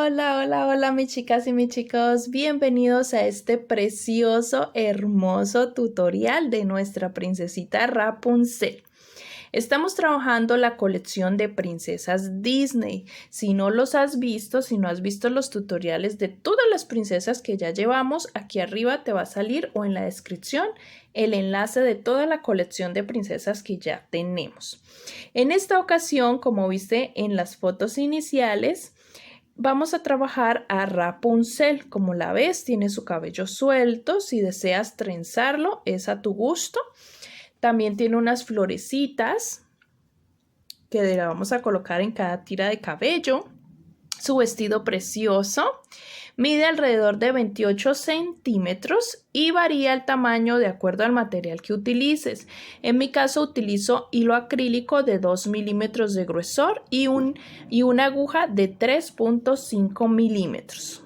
Hola, hola, hola mis chicas y mis chicos, bienvenidos a este precioso, hermoso tutorial de nuestra princesita Rapunzel. Estamos trabajando la colección de princesas Disney. Si no los has visto, si no has visto los tutoriales de todas las princesas que ya llevamos, aquí arriba te va a salir o en la descripción el enlace de toda la colección de princesas que ya tenemos. En esta ocasión, como viste en las fotos iniciales, vamos a trabajar a Rapunzel. Como la ves, tiene su cabello suelto. Si deseas trenzarlo, es a tu gusto. También tiene unas florecitas que le vamos a colocar en cada tira de cabello. Su vestido precioso mide alrededor de 28 centímetros y varía el tamaño de acuerdo al material que utilices. En mi caso utilizo hilo acrílico de 2 milímetros de gruesor y una aguja de 3.5 milímetros.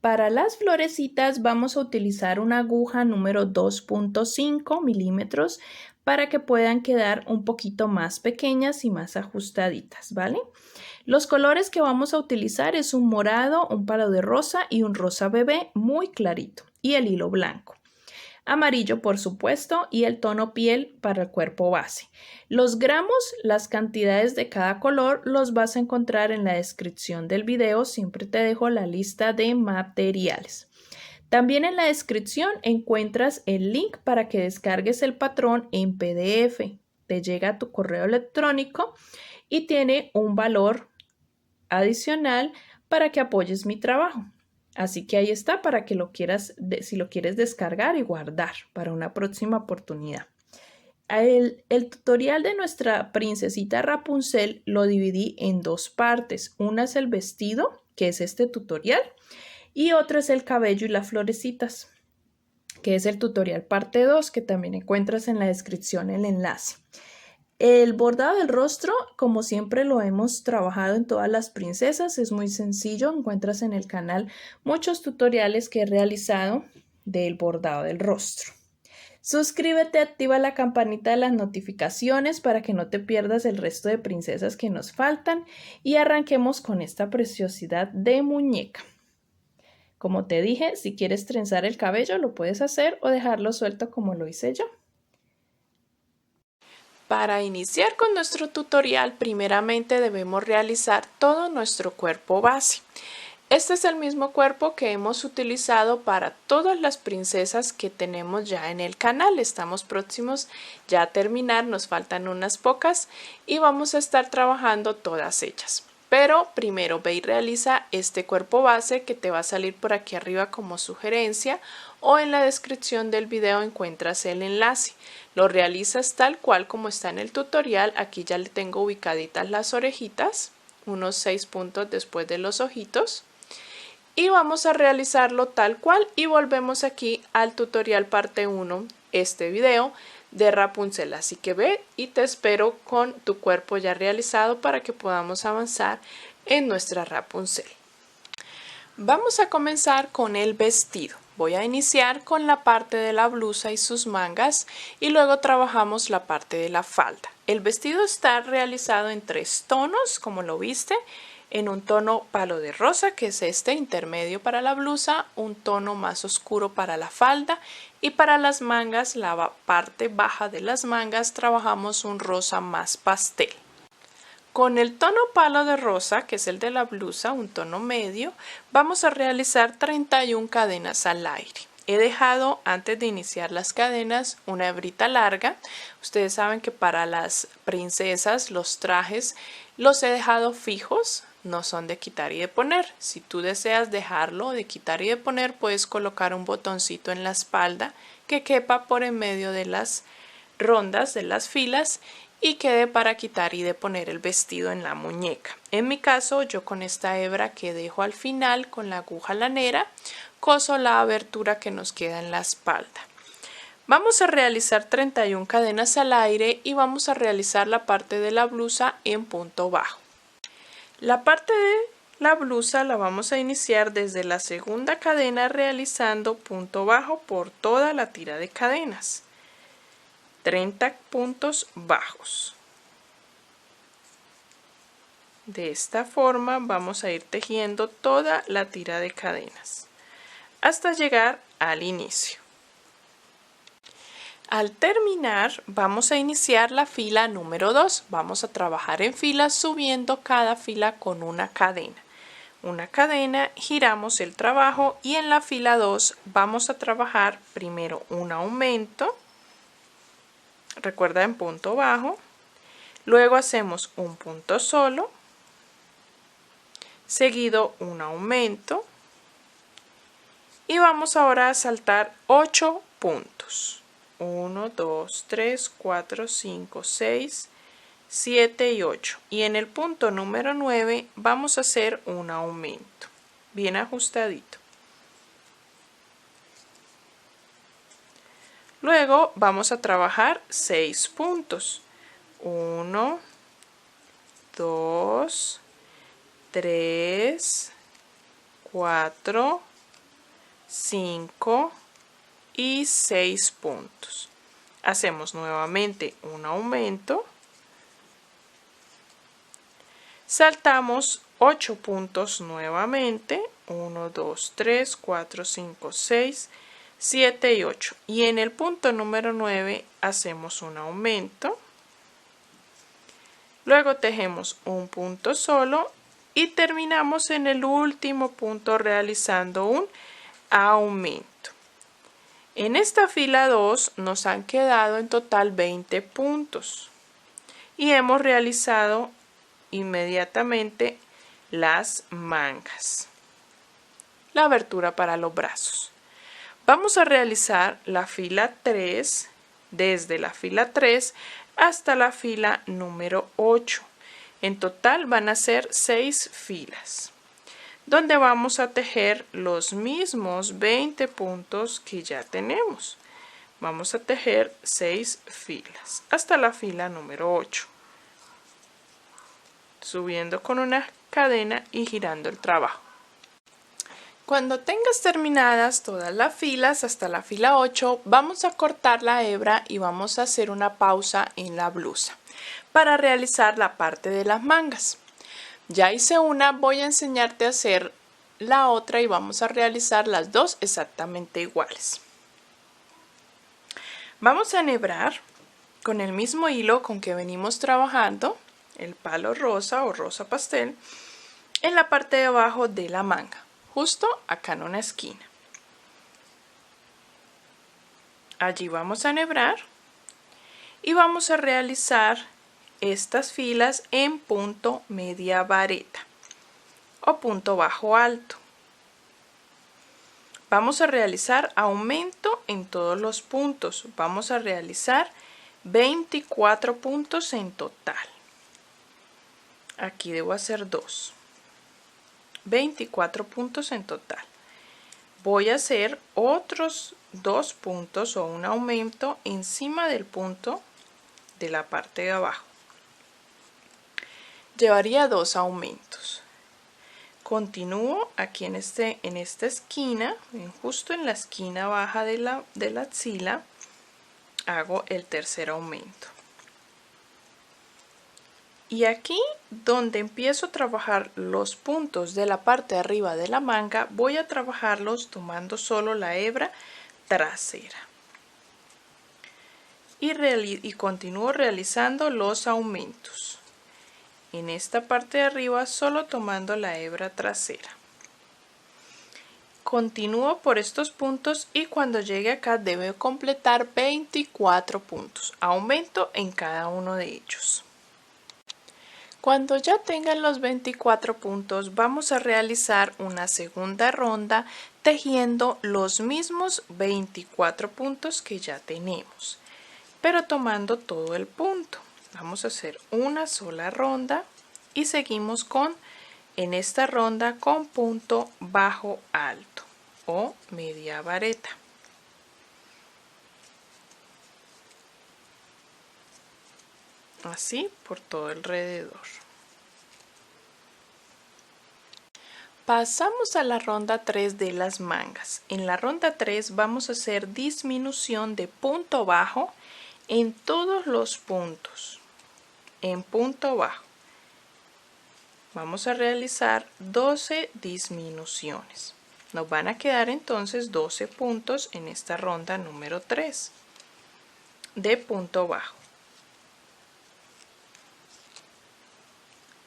Para las florecitas vamos a utilizar una aguja número 2.5 milímetros para que puedan quedar un poquito más pequeñas y más ajustaditas, ¿vale? Los colores que vamos a utilizar es un morado, un palo de rosa y un rosa bebé muy clarito y el hilo blanco. Amarillo, por supuesto, y el tono piel para el cuerpo base. Los gramos, las cantidades de cada color los vas a encontrar en la descripción del video. Siempre te dejo la lista de materiales. También en la descripción encuentras el link para que descargues el patrón en PDF. Te llega a tu correo electrónico y tiene un valor adicional para que apoyes mi trabajo. Así que ahí está para que si lo quieres descargar y guardar para una próxima oportunidad. El tutorial de nuestra princesita Rapunzel lo dividí en dos partes. Una es el vestido, que es este tutorial, y otra es el cabello y las florecitas, que es el tutorial parte 2, que también encuentras en la descripción el enlace. El bordado del rostro, como siempre lo hemos trabajado en todas las princesas, es muy sencillo. Encuentras en el canal muchos tutoriales que he realizado del bordado del rostro. Suscríbete, activa la campanita de las notificaciones para que no te pierdas el resto de princesas que nos faltan y arranquemos con esta preciosidad de muñeca. Como te dije, si quieres trenzar el cabello lo puedes hacer o dejarlo suelto como lo hice yo. Para iniciar con nuestro tutorial, primeramente debemos realizar todo nuestro cuerpo base. Este es el mismo cuerpo que hemos utilizado para todas las princesas que tenemos ya en el canal. Estamos próximos ya a terminar, nos faltan unas pocas y vamos a estar trabajando todas ellas. Pero primero ve y realiza este cuerpo base que te va a salir por aquí arriba como sugerencia o en la descripción del video encuentras el enlace. Lo realizas tal cual como está en el tutorial. Aquí ya le tengo ubicaditas las orejitas, unos 6 puntos después de los ojitos. Y vamos a realizarlo tal cual y volvemos aquí al tutorial parte 1, este video de Rapunzel. Así que ve y te espero con tu cuerpo ya realizado para que podamos avanzar en nuestra Rapunzel. Vamos a comenzar con el vestido. Voy a iniciar con la parte de la blusa y sus mangas y luego trabajamos la parte de la falda. El vestido está realizado en 3 tonos, como lo viste, en un tono palo de rosa, que es este intermedio para la blusa, un tono más oscuro para la falda y para las mangas, la parte baja de las mangas, trabajamos un rosa más pastel. Con el tono palo de rosa, que es el de la blusa, un tono medio, vamos a realizar 31 cadenas al aire. He dejado, antes de iniciar las cadenas, una hebrita larga. Ustedes saben que para las princesas los trajes los he dejado fijos, no son de quitar y de poner. Si tú deseas dejarlo de quitar y de poner, puedes colocar un botoncito en la espalda que quepa por en medio de las rondas de las filas y quede para quitar y de poner el vestido en la muñeca. En mi caso, yo con esta hebra que dejo al final con la aguja lanera, coso la abertura que nos queda en la espalda. Vamos a realizar 31 cadenas al aire y vamos a realizar la parte de la blusa en punto bajo. La parte de la blusa la vamos a iniciar desde la segunda cadena realizando punto bajo por toda la tira de cadenas. 30 puntos bajos. De esta forma vamos a ir tejiendo toda la tira de cadenas hasta llegar al inicio. Al terminar vamos a iniciar la fila número 2. Vamos a trabajar en filas subiendo cada fila con una cadena. Una cadena, giramos el trabajo y en la fila 2 vamos a trabajar primero un aumento. Recuerda en punto bajo. Luego hacemos un punto solo. Seguido un aumento. Y vamos ahora a saltar 8 puntos. 1, 2, 3, 4, 5, 6, 7 y 8. Y en el punto número 9 vamos a hacer un aumento. Bien ajustadito. Luego vamos a trabajar 6 puntos. 1, 2, 3, 4, 5 y 6 puntos. Hacemos nuevamente un aumento. Saltamos 8 puntos nuevamente. 1, 2, 3, 4, 5, 6, 7 y 8. Y en el punto número 9 hacemos un aumento. Luego tejemos un punto solo y terminamos en el último punto realizando un aumento. En esta fila 2 nos han quedado en total 20 puntos y hemos realizado inmediatamente las mangas, la abertura para los brazos. Vamos a realizar la fila 3 desde la fila 3 hasta la fila número 8. En total van a ser 6 filas, donde vamos a tejer los mismos 20 puntos que ya tenemos. Vamos a tejer 6 filas hasta la fila número 8, subiendo con una cadena y girando el trabajo. Cuando tengas terminadas todas las filas hasta la fila 8, vamos a cortar la hebra y vamos a hacer una pausa en la blusa para realizar la parte de las mangas. Ya hice una, voy a enseñarte a hacer la otra y vamos a realizar las dos exactamente iguales. Vamos a enhebrar con el mismo hilo con que venimos trabajando, el palo rosa o rosa pastel, en la parte de abajo de la manga, justo acá en una esquina. Allí vamos a enhebrar y vamos a realizar estas filas en punto media vareta o punto bajo alto. Vamos a realizar aumento en todos los puntos. Vamos a realizar 24 puntos en total. Aquí debo hacer 2. 24 puntos en total. Voy a hacer otros 2 puntos o un aumento encima del punto de la parte de abajo. Llevaría 2 aumentos. Continúo aquí en esta esquina, justo en la esquina baja de la axila, hago el tercer aumento. Y aquí donde empiezo a trabajar los puntos de la parte de arriba de la manga, voy a trabajarlos tomando solo la hebra trasera. Y continúo realizando los aumentos. En esta parte de arriba solo tomando la hebra trasera. Continúo por estos puntos y cuando llegue acá debo completar 24 puntos. Aumento en cada uno de ellos. Cuando ya tengan los 24 puntos vamos a realizar una segunda ronda tejiendo los mismos 24 puntos que ya tenemos, pero tomando todo el punto. Vamos a hacer una sola ronda y seguimos en esta ronda con punto bajo alto o media vareta. Así por todo alrededor. Pasamos a la ronda 3 de las mangas. En la ronda 3 vamos a hacer disminución de punto bajo en todos los puntos. En punto bajo. vamos a realizar 12 disminuciones. Nos van a quedar entonces 12 puntos en esta ronda número 3 de punto bajo.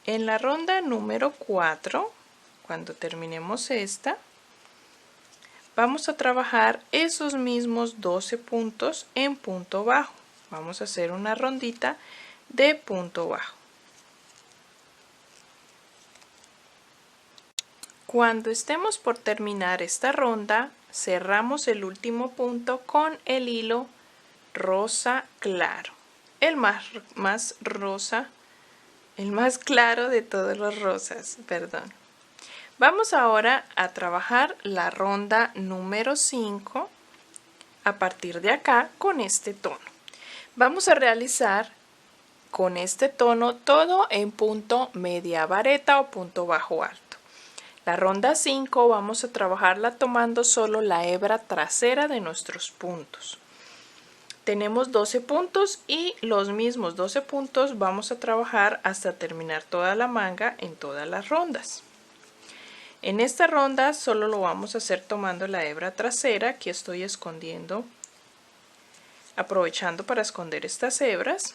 En la ronda número 4, cuando terminemos esta, vamos a trabajar esos mismos 12 puntos en punto bajo. Vamos a hacer una rondita de punto bajo. Cuando estemos por terminar esta ronda, cerramos el último punto con el hilo rosa claro, el más claro de todos los rosas, perdón. Vamos ahora a trabajar la ronda número 5 a partir de acá con este tono. Vamos a realizar con este tono todo en punto media vareta o punto bajo alto. La ronda 5 vamos a trabajarla tomando solo la hebra trasera de nuestros puntos. Tenemos 12 puntos y los mismos 12 puntos vamos a trabajar hasta terminar toda la manga en todas las rondas. En esta ronda solo lo vamos a hacer tomando la hebra trasera. Aquí estoy escondiendo, aprovechando para esconder estas hebras.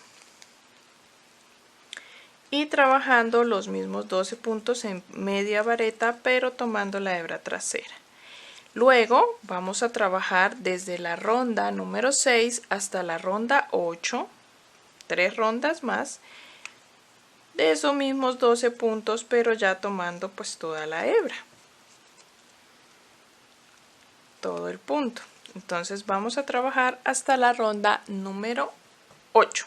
Y trabajando los mismos 12 puntos en media vareta, pero tomando la hebra trasera. Luego vamos a trabajar desde la ronda número 6 hasta la ronda 8, 3 rondas más, de esos mismos 12 puntos, pero ya tomando pues toda la hebra, todo el punto. Entonces vamos a trabajar hasta la ronda número 8.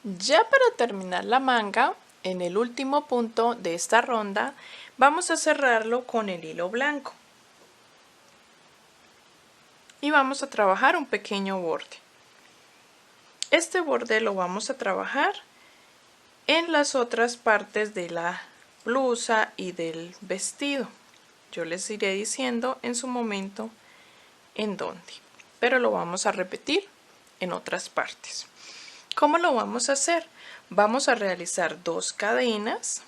Ya para terminar la manga, en el último punto de esta ronda, vamos a cerrarlo con el hilo blanco. Y vamos a trabajar un pequeño borde. Este borde lo vamos a trabajar en las otras partes de la blusa y del vestido. Yo les iré diciendo en su momento en dónde, pero lo vamos a repetir en otras partes. ¿Cómo lo vamos a hacer? Vamos a realizar 2 cadenas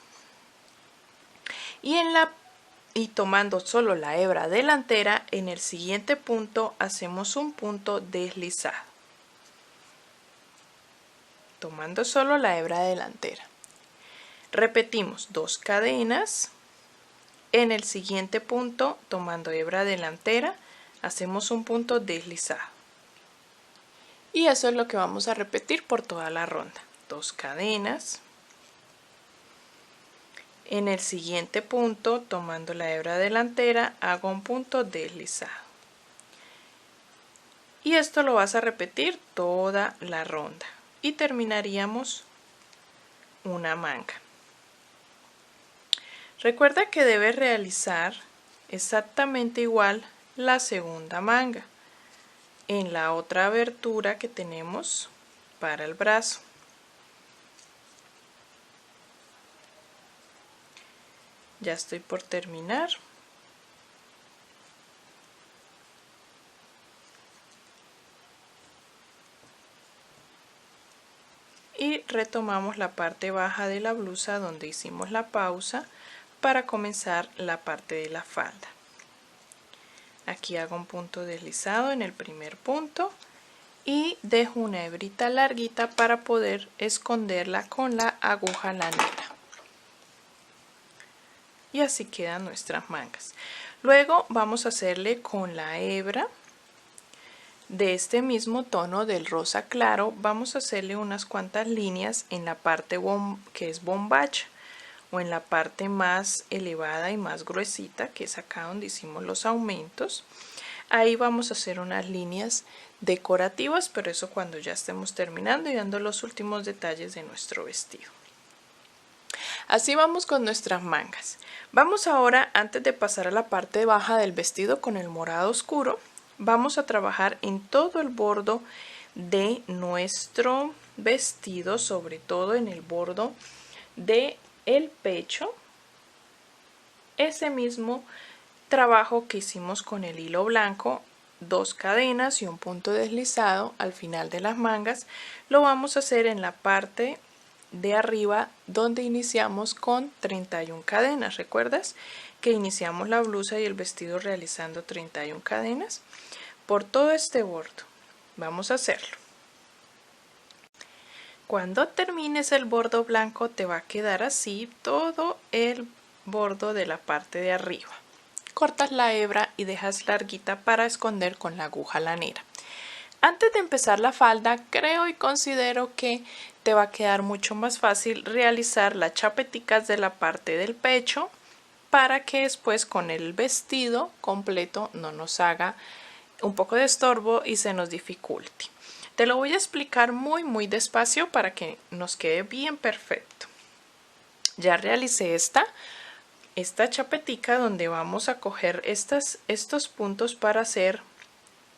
y tomando solo la hebra delantera, en el siguiente punto hacemos un punto deslizado. Tomando solo la hebra delantera. Repetimos 2 cadenas. En el siguiente punto, tomando hebra delantera, hacemos un punto deslizado. Y eso es lo que vamos a repetir por toda la ronda. 2 cadenas. En el siguiente punto, tomando la hebra delantera, hago un punto deslizado. Y esto lo vas a repetir toda la ronda. Y terminaríamos una manga. Recuerda que debes realizar exactamente igual la segunda manga en la otra abertura que tenemos para el brazo. Ya estoy por terminar. Y retomamos la parte baja de la blusa donde hicimos la pausa para comenzar la parte de la falda. Aquí hago un punto deslizado en el primer punto y dejo una hebrita larguita para poder esconderla con la aguja lanera. Y así quedan nuestras mangas. Luego vamos a hacerle con la hebra de este mismo tono del rosa claro, vamos a hacerle unas cuantas líneas en la parte que es bombacha o en la parte más elevada y más gruesita, que es acá donde hicimos los aumentos. Ahí vamos a hacer unas líneas decorativas, pero eso cuando ya estemos terminando y dando los últimos detalles de nuestro vestido. Así vamos con nuestras mangas. Vamos ahora, antes de pasar a la parte baja del vestido con el morado oscuro, vamos a trabajar en todo el borde de nuestro vestido, sobre todo en el borde de el pecho, ese mismo trabajo que hicimos con el hilo blanco, 2 cadenas y un punto deslizado al final de las mangas, lo vamos a hacer en la parte de arriba donde iniciamos con 31 cadenas. ¿Recuerdas que iniciamos la blusa y el vestido realizando 31 cadenas? Por todo este bordo vamos a hacerlo. Cuando termines el bordo blanco te va a quedar así todo el bordo de la parte de arriba. Cortas la hebra y dejas larguita para esconder con la aguja lanera. Antes de empezar la falda, creo y considero que te va a quedar mucho más fácil realizar las chapeticas de la parte del pecho para que después con el vestido completo no nos haga un poco de estorbo y se nos dificulte. Te lo voy a explicar muy despacio para que nos quede bien perfecto. Ya realicé esta chapetica donde vamos a coger estos puntos para hacer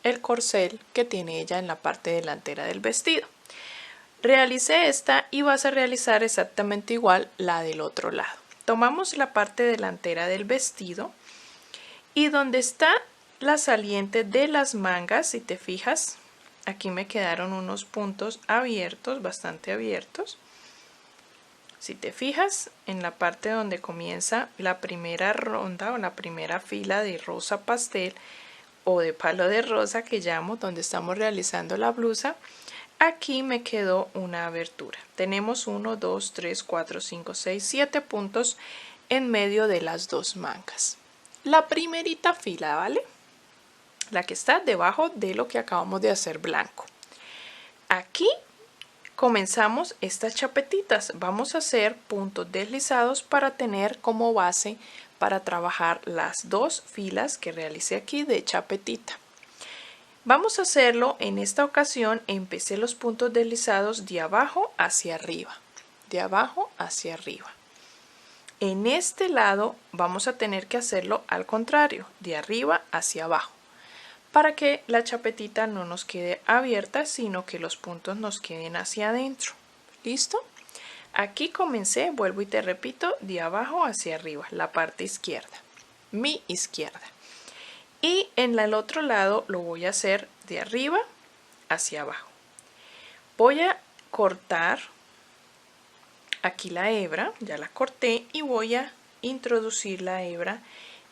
el corcel que tiene ella en la parte delantera del vestido. Realicé esta y vas a realizar exactamente igual la del otro lado. Tomamos la parte delantera del vestido y donde está la saliente de las mangas, si te fijas, aquí me quedaron unos puntos abiertos, bastante abiertos. Si te fijas, en la parte donde comienza la primera ronda o la primera fila de rosa pastel o de palo de rosa que llamo, donde estamos realizando la blusa, aquí me quedó una abertura. Tenemos 1, 2, 3, 4, 5, 6, 7 puntos en medio de las dos mangas. La primerita fila, ¿vale? La que está debajo de lo que acabamos de hacer blanco. Aquí comenzamos estas chapetitas. Vamos a hacer puntos deslizados para tener como base para trabajar las dos filas que realicé aquí de chapetita. Vamos a hacerlo en esta ocasión. Empecé los puntos deslizados de abajo hacia arriba, de abajo hacia arriba. En este lado vamos a tener que hacerlo al contrario, de arriba hacia abajo, para que la chapetita no nos quede abierta, sino que los puntos nos queden hacia adentro. ¿Listo? Aquí comencé, vuelvo y te repito, de abajo hacia arriba, la parte izquierda, mi izquierda. Y en el otro lado lo voy a hacer de arriba hacia abajo. Voy a cortar aquí la hebra, ya la corté, y voy a introducir la hebra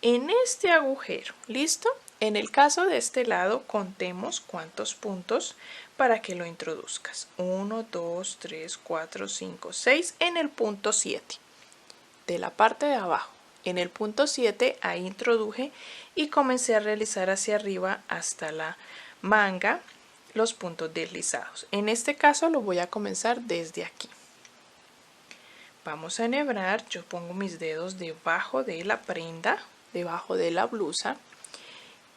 en este agujero. ¿Listo? En el caso de este lado, contemos cuántos puntos para que lo introduzcas. 1, 2, 3, 4, 5, 6 en el punto 7 de la parte de abajo. En el punto 7 ahí introduje y comencé a realizar hacia arriba hasta la manga los puntos deslizados. En este caso lo voy a comenzar desde aquí. Vamos a enhebrar. Yo pongo mis dedos debajo de la prenda, debajo de la blusa,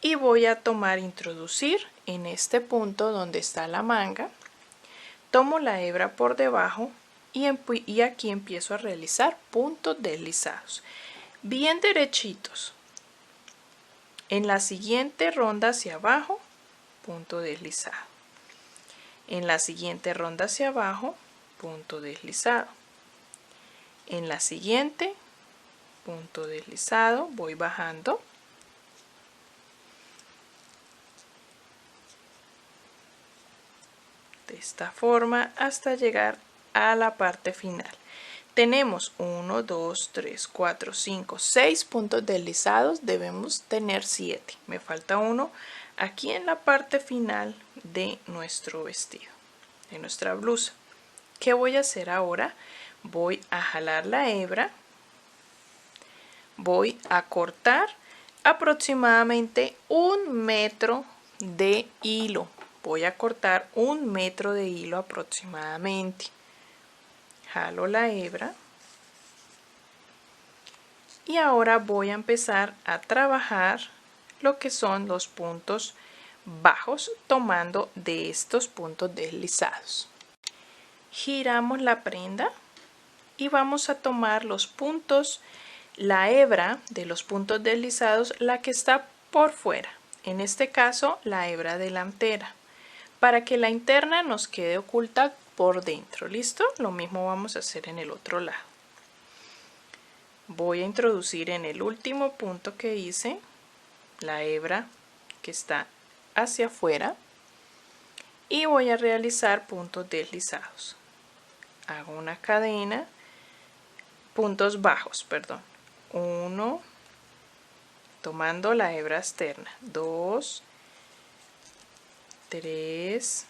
y voy a tomar, introducir en este punto donde está la manga. Tomo la hebra por debajo y aquí empiezo a realizar puntos deslizados bien derechitos. En la siguiente ronda hacia abajo, punto deslizado. En la siguiente ronda hacia abajo, punto deslizado. En la siguiente, punto deslizado, voy bajando. De esta forma hasta llegar a la parte final. Tenemos 1, 2, 3, 4, 5, 6 puntos deslizados. Debemos tener 7. Me falta uno aquí en la parte final de nuestro vestido, de nuestra blusa. ¿Qué voy a hacer ahora? Voy a jalar la hebra. Voy a cortar aproximadamente 1 metro de hilo. Voy a cortar 1 metro de hilo aproximadamente. Jalo la hebra y ahora voy a empezar a trabajar lo que son los puntos bajos tomando de estos puntos deslizados. Giramos la prenda y vamos a tomar los puntos, la hebra de los puntos deslizados, la que está por fuera, en este caso la hebra delantera, para que la interna nos quede oculta por dentro. ¿Listo? Lo mismo vamos a hacer en el otro lado. Voy a introducir en el último punto que hice la hebra que está hacia afuera y voy a realizar puntos deslizados. hago una cadena, puntos bajos, perdón, 1, tomando la hebra externa, 2, 3,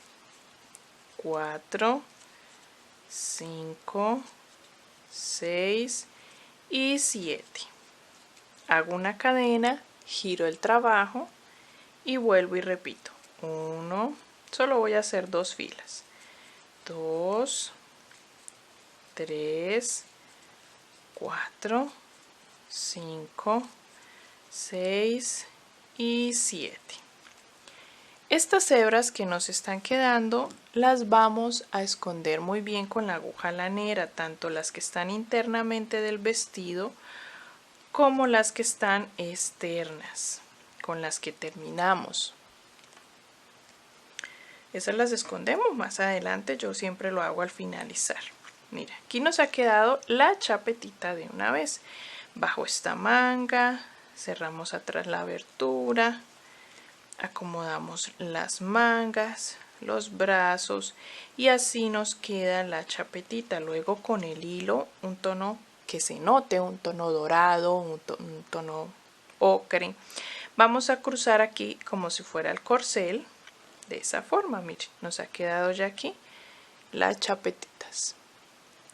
4, 5, 6 y 7. Hago una cadena, giro el trabajo y vuelvo y repito. 1, solo voy a hacer 2 filas. 2, 3, 4, 5, 6 y 7. Estas hebras que nos están quedando las vamos a esconder muy bien con la aguja lanera, tanto las que están internamente del vestido como las que están externas, con las que terminamos. Esas las escondemos más adelante, yo siempre lo hago al finalizar. Mira, aquí nos ha quedado la chapetita de una vez. Bajo esta manga, cerramos atrás la abertura, acomodamos las mangas, los brazos y así nos queda la chapetita. Luego con el hilo, un tono que se note, un tono dorado, un tono ocre, vamos a cruzar aquí como si fuera el corcel. De esa forma, miren, nos ha quedado ya aquí las chapetitas.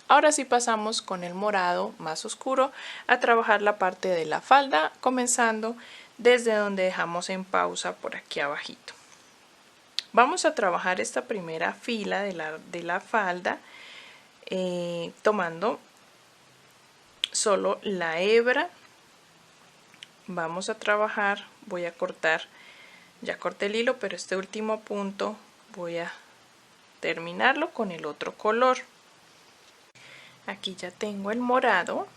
Ahora sí pasamos con el morado más oscuro a trabajar la parte de la falda, comenzando desde donde dejamos en pausa por aquí abajito. Vamos a trabajar esta primera fila de la falda tomando solo la hebra. Vamos a trabajar, voy a cortar, ya corté el hilo, pero este último punto voy a terminarlo con el otro color. Aquí ya tengo el morado,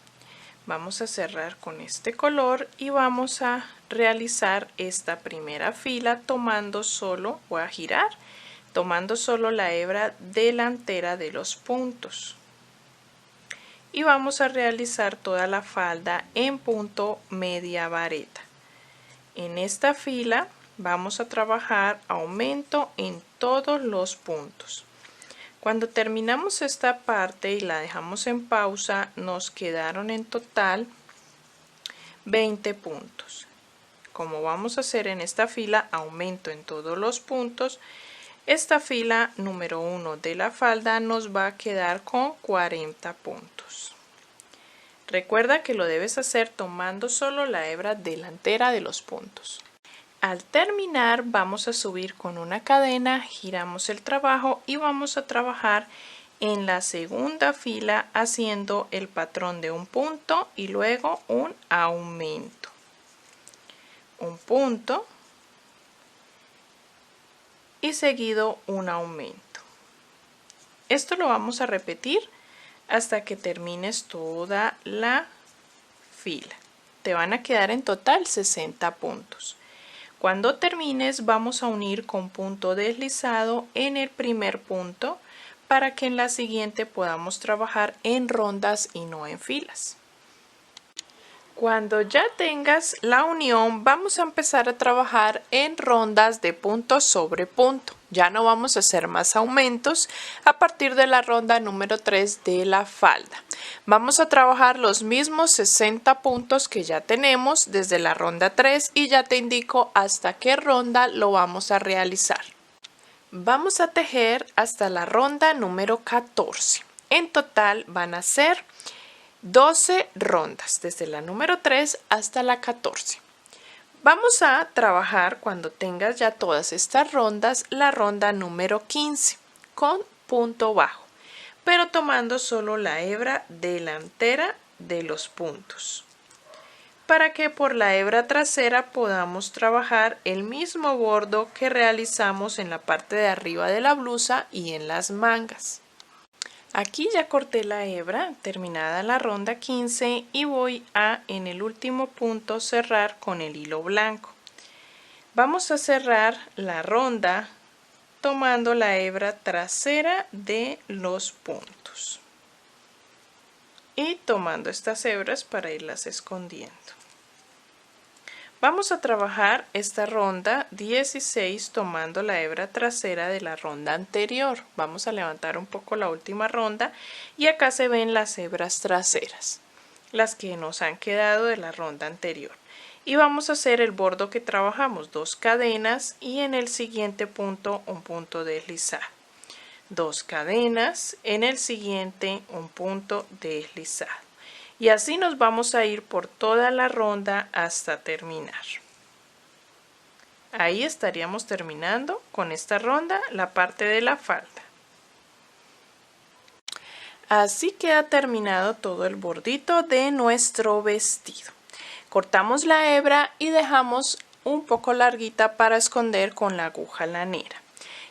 vamos a cerrar con este color y vamos a realizar esta primera fila tomando solo, voy a girar, tomando solo la hebra delantera de los puntos. Y vamos a realizar toda la falda en punto media vareta. En esta fila vamos a trabajar aumento en todos los puntos. Cuando terminamos esta parte y la dejamos en pausa, nos quedaron en total 20 puntos. Como vamos a hacer en esta fila aumento en todos los puntos, esta fila número 1 de la falda nos va a quedar con 40 puntos. Recuerda que lo debes hacer tomando solo la hebra delantera de los puntos. Al terminar vamos a subir con una cadena, giramos el trabajo y vamos a trabajar en la segunda fila haciendo el patrón de un punto y luego un aumento. Un punto y seguido un aumento. Esto lo vamos a repetir hasta que termines toda la fila. Te van a quedar en total 60 puntos. Cuando termines vamos a unir con punto deslizado en el primer punto para que en la siguiente podamos trabajar en rondas y no en filas. Cuando ya tengas la unión vamos a empezar a trabajar en rondas de punto sobre punto. Ya no vamos a hacer más aumentos a partir de la ronda número 3 de la falda. Vamos a trabajar los mismos 60 puntos que ya tenemos desde la ronda 3 y ya te indico hasta qué ronda lo vamos a realizar. Vamos a tejer hasta la ronda número 14. En total van a ser 12 rondas desde la número 3 hasta la 14. Vamos a trabajar cuando tengas ya todas estas rondas la ronda número 15 con punto bajo, pero tomando solo la hebra delantera de los puntos para que por la hebra trasera podamos trabajar el mismo bordo que realizamos en la parte de arriba de la blusa y en las mangas. Aquí ya corté la hebra, terminada la ronda 15 y voy a en el último punto cerrar con el hilo blanco. Vamos a cerrar la ronda tomando la hebra trasera de los puntos y tomando estas hebras para irlas escondiendo. Vamos a trabajar esta ronda 16 tomando la hebra trasera de la ronda anterior. Vamos a levantar un poco la última ronda y acá se ven las hebras traseras, las que nos han quedado de la ronda anterior. Y vamos a hacer el bordo que trabajamos, 2 cadenas y en el siguiente punto un punto deslizado. 2 cadenas, en el siguiente un punto deslizado. Y así nos vamos a ir por toda la ronda hasta terminar. Ahí estaríamos terminando con esta ronda la parte de la falda. Así queda terminado todo el bordito de nuestro vestido. Cortamos la hebra y dejamos un poco larguita para esconder con la aguja lanera.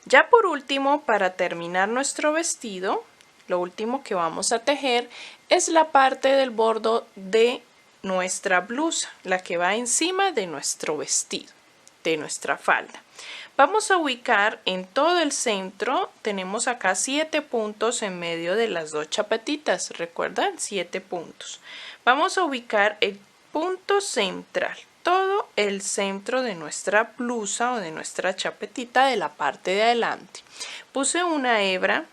Ya por último, para terminar nuestro vestido, lo último que vamos a tejer es la parte del bordo de nuestra blusa, la que va encima de nuestro vestido, de nuestra falda. Vamos a ubicar en todo el centro, tenemos acá 7 puntos en medio de las 2 chapetitas, ¿recuerdan? 7 puntos. Vamos a ubicar el punto central, todo el centro de nuestra blusa o de nuestra chapetita de la parte de adelante. Puse una hebra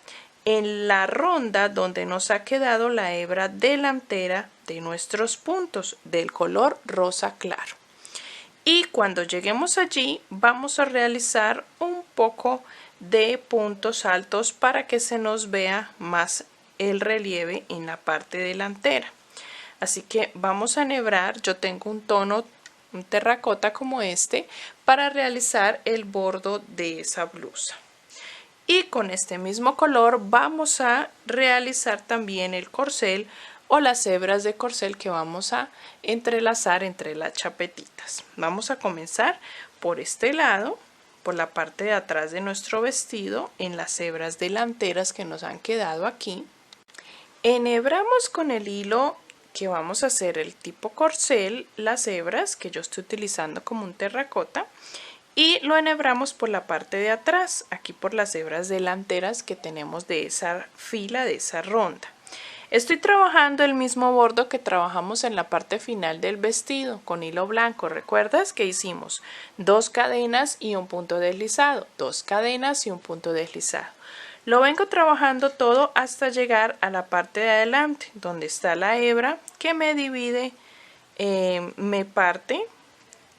en la ronda donde nos ha quedado la hebra delantera de nuestros puntos del color rosa claro. Y cuando lleguemos allí vamos a realizar un poco de puntos altos para que se nos vea más el relieve en la parte delantera. Así que vamos a enhebrar, yo tengo un tono, un terracota como este, para realizar el bordo de esa blusa. Y con este mismo color vamos a realizar también el corcel o las hebras de corcel que vamos a entrelazar entre las chapetitas. Vamos a comenzar por este lado, por la parte de atrás de nuestro vestido, en las hebras delanteras que nos han quedado aquí. Enhebramos con el hilo que vamos a hacer el tipo corcel, las hebras que yo estoy utilizando como un terracota, y lo enhebramos por la parte de atrás, aquí por las hebras delanteras que tenemos de esa fila, de esa ronda. Estoy trabajando el mismo bordo que trabajamos en la parte final del vestido con hilo blanco. ¿Recuerdas que hicimos 2 cadenas y un punto deslizado? 2 cadenas y un punto deslizado. Lo vengo trabajando todo hasta llegar a la parte de adelante, donde está la hebra que me divide, me parte.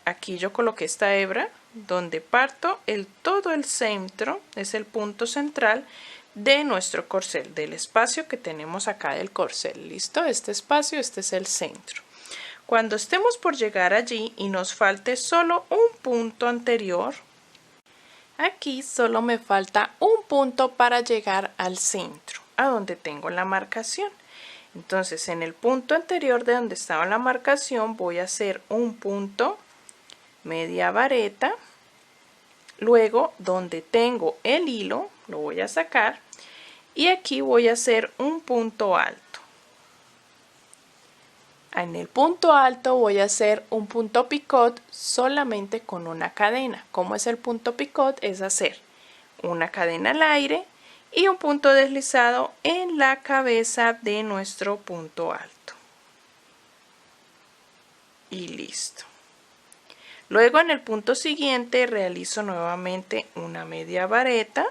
Aquí yo coloqué esta hebra donde parto todo el centro, es el punto central de nuestro corcel, del espacio que tenemos acá del corcel. ¿Listo? Este espacio, este es el centro. Cuando estemos por llegar allí y nos falte solo un punto anterior, aquí solo me falta un punto para llegar al centro, a donde tengo la marcación. Entonces, en el punto anterior de donde estaba la marcación voy a hacer un punto, media vareta. Luego, donde tengo el hilo, lo voy a sacar y aquí voy a hacer un punto alto. En el punto alto voy a hacer un punto picot solamente con una cadena. ¿Cómo es el punto picot? Es hacer una cadena al aire y un punto deslizado en la cabeza de nuestro punto alto. Y listo. Luego en el punto siguiente realizo nuevamente una media vareta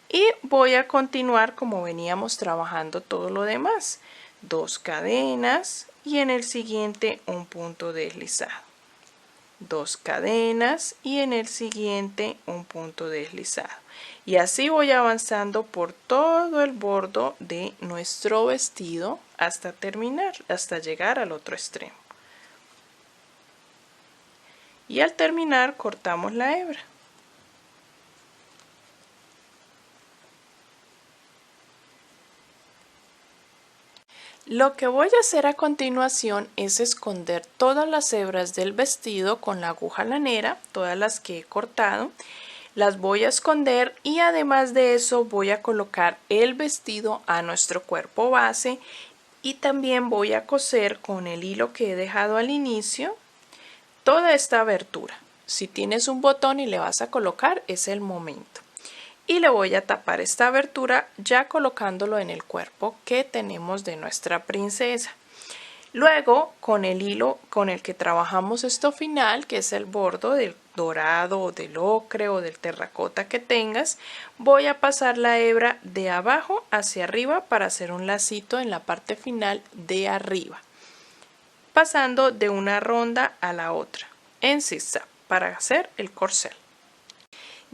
y voy a continuar como veníamos trabajando todo lo demás. 2 cadenas y en el siguiente un punto deslizado. 2 cadenas y en el siguiente un punto deslizado. Y así voy avanzando por todo el bordo de nuestro vestido hasta terminar, hasta llegar al otro extremo. Y al terminar cortamos la hebra. Lo que voy a hacer a continuación es esconder todas las hebras del vestido con la aguja lanera, todas las que he cortado. Las voy a esconder y además de eso voy a colocar el vestido a nuestro cuerpo base y también voy a coser con el hilo que he dejado al inicio toda esta abertura. Si tienes un botón y le vas a colocar, es el momento. Y le voy a tapar esta abertura ya colocándolo en el cuerpo que tenemos de nuestra princesa. Luego, con el hilo con el que trabajamos esto final, que es el bordo del dorado o del ocre o del terracota que tengas, voy a pasar la hebra de abajo hacia arriba para hacer un lacito en la parte final de arriba, pasando de una ronda a la otra en zigzag para hacer el corcel.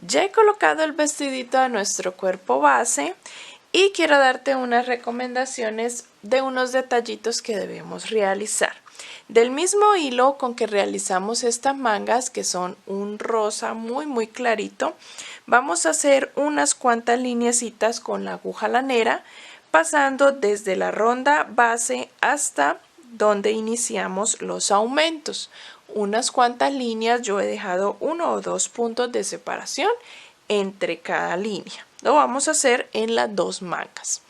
Ya he colocado el vestidito a nuestro cuerpo base y quiero darte unas recomendaciones de unos detallitos que debemos realizar. Del mismo hilo con que realizamos estas mangas, que son un rosa muy clarito, vamos a hacer unas cuantas lineecitas con la aguja lanera, pasando desde la ronda base hasta donde iniciamos los aumentos. Unas cuantas líneas, yo he dejado 1 o 2 puntos de separación entre cada línea. Lo vamos a hacer en las dos mangas.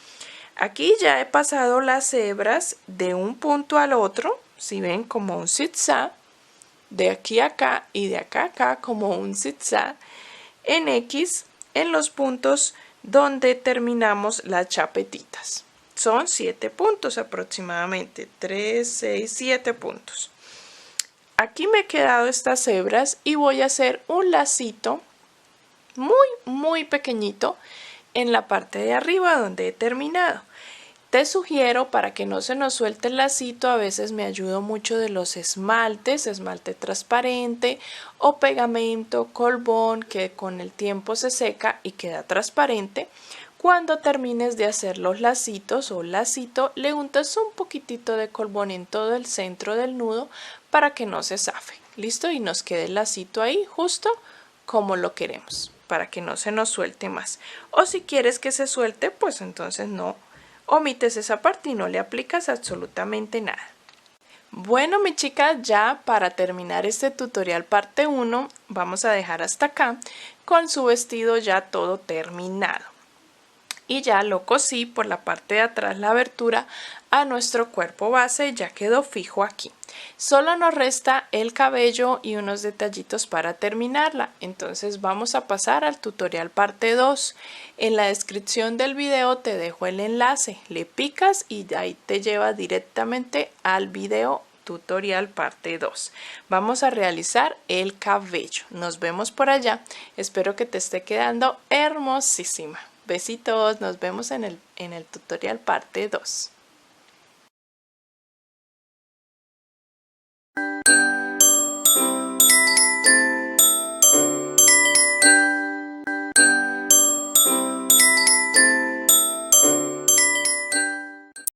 Aquí ya he pasado las hebras de un punto al otro, si ven, como un zigzag, de aquí a acá y de acá a acá como un zigzag en X en los puntos donde terminamos las chapetitas. Son 7 puntos aproximadamente, 3, 6, 7 puntos. Aquí me he quedado estas hebras y voy a hacer un lacito muy pequeñito en la parte de arriba donde he terminado. Te sugiero, para que no se nos suelte el lacito, a veces me ayudo mucho de los esmaltes, esmalte transparente o pegamento colbón que con el tiempo se seca y queda transparente. Cuando termines de hacer los lacitos o lacito, le untas un poquitito de colbón en todo el centro del nudo para que no se zafe. ¿Listo? Y nos quede el lacito ahí justo como lo queremos, para que no se nos suelte más. O si quieres que se suelte, pues entonces no omites esa parte y no le aplicas absolutamente nada. Bueno, mi chica, ya para terminar este tutorial parte 1, vamos a dejar hasta acá con su vestido ya todo terminado. Y ya lo cosí por la parte de atrás, la abertura a nuestro cuerpo base, ya quedó fijo aquí. Solo nos resta el cabello y unos detallitos para terminarla. Entonces vamos a pasar al tutorial parte 2. En la descripción del video te dejo el enlace. Le picas y de ahí te lleva directamente al video tutorial parte 2. Vamos a realizar el cabello. Nos vemos por allá. Espero que te esté quedando hermosísima. Besitos, nos vemos en el tutorial parte 2.